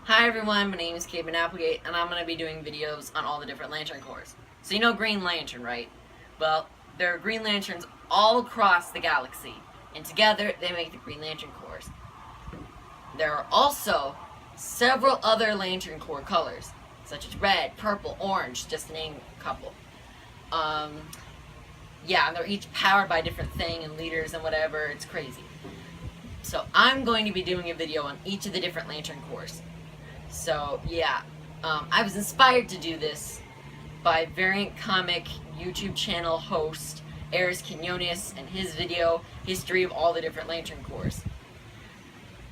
Hi everyone, my name is Caedmon and I'm going to be doing videos on all the different lantern corps. So you know Green Lantern, right? Well, there are Green Lanterns all across the galaxy, and together they make the Green Lantern Corps. There are also several other Lantern Corps colors, such as red, purple, orange, just to name a couple. Yeah, and they're each powered by a different thing and leaders and whatever. It's crazy. So I'm going to be doing a video on each of the different Lantern Corps. So yeah, I was inspired to do this by Variant Comic YouTube channel host Eris Quinones and his video, History of All the Different Lantern Corps.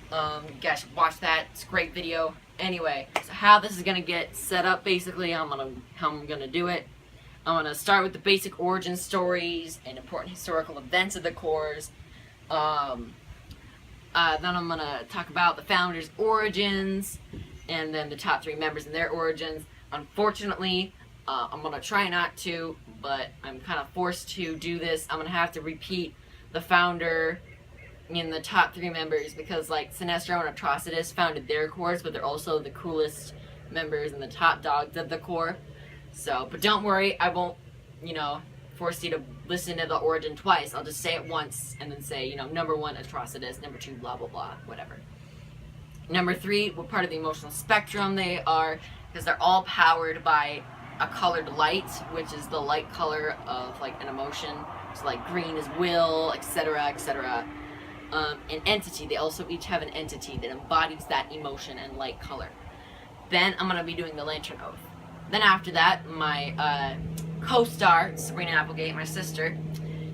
You guys should watch that, it's a great video. Anyway, so how this is going to get set up basically, how I'm going to do it. I'm going to start with the basic origin stories and important historical events of the corps. Then I'm going to talk about the founders' origins, and then the top 3 members and their origins. Unfortunately, I'm going to try not to, but I'm kind of forced to do this. I'm going to have to repeat the founder in the top 3 members because, like, Sinestro and Atrocitus founded their corps, but they're also the coolest members and the top dogs of the corps. So, but don't worry, I won't, force you to listen to the origin twice. I'll just say it once and then say, number 1, Atrocitus, number 2, blah, blah, blah, whatever. Number 3, what part of the emotional spectrum they are, because they're all powered by a colored light, which is the light color of, like, an emotion. So, like, green is will, etc., etc. An entity, they also each have an entity that embodies that emotion and light color. Then I'm going to be doing the Lantern Oath. Then after that, my co-star, Sabrina Applegate, my sister,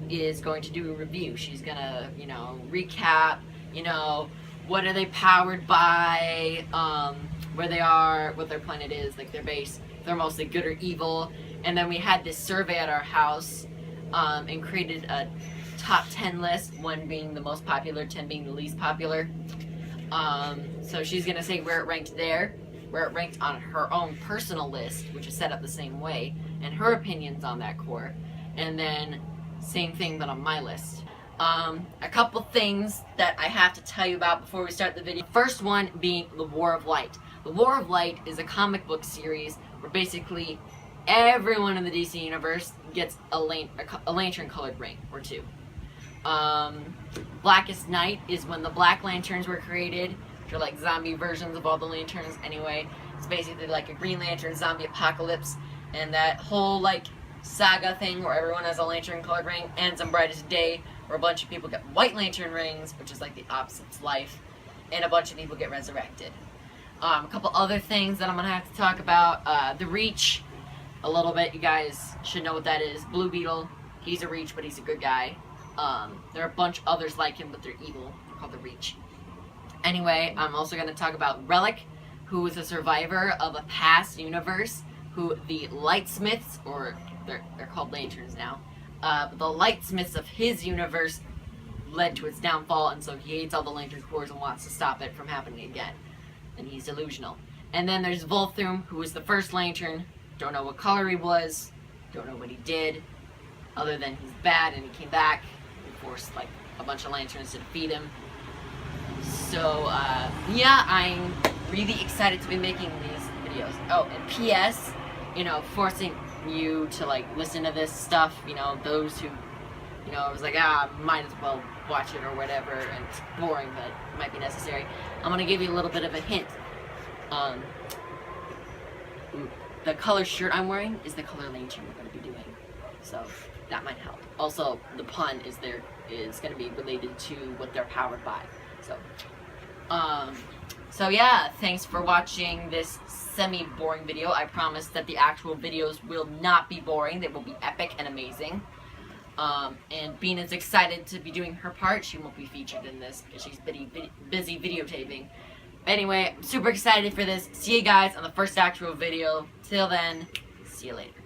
is going to do a review. She's going to, recap, what are they powered by, where they are, what their planet is, like their base, if they're mostly good or evil. And then we had this survey at our house and created a top 10 list, 1 being the most popular, 10 being the least popular. So she's going to say where it ranked there, where it ranked on her own personal list, which is set up the same way, and her opinions on that corps. And then same thing but on my list. A couple things that I have to tell you about before we start the video. First one being the War of Light. The War of Light is a comic book series where basically everyone in the DC universe gets a lantern colored ring or 2. Blackest Night is when the Black Lanterns were created, which are like zombie versions of all the lanterns anyway. It's basically like a Green Lantern zombie apocalypse, and that whole like saga thing where everyone has a lantern colored ring ends on Brightest Day, where a bunch of people get white lantern rings, which is like the opposite's life, and a bunch of people get resurrected. A couple other things that I'm going to have to talk about. The Reach, a little bit. You guys should know what that is. Blue Beetle, he's a Reach, but he's a good guy. There are a bunch of others like him, but they're evil. They're called the Reach. Anyway, I'm also going to talk about Relic, who is a survivor of a past universe, who the Lightsmiths, or they're called Lanterns now, but the Lightsmiths of his universe led to its downfall, and so he hates all the Lantern Corps and wants to stop it from happening again. And he's delusional. And then there's Volthoom, who was the first Lantern. Don't know what color he was, don't know what he did, other than he's bad and he came back and forced like a bunch of Lanterns to defeat him. So, yeah, I'm really excited to be making these videos. Oh, and P.S., forcing you to, like, listen to this stuff, those who, I was like, might as well watch it or whatever, and it's boring, but it might be necessary. I'm going to give you a little bit of a hint. The color shirt I'm wearing is the color lantern we're going to be doing, so that might help. Also, the pun is going to be related to what they're powered by. So yeah, thanks for watching this semi-boring video. I promise that the actual videos will not be boring. They will be epic and amazing. And Bean is excited to be doing her part. She won't be featured in this because she's busy videotaping. Anyway, I'm super excited for this. See you guys on the first actual video. Till then, see you later.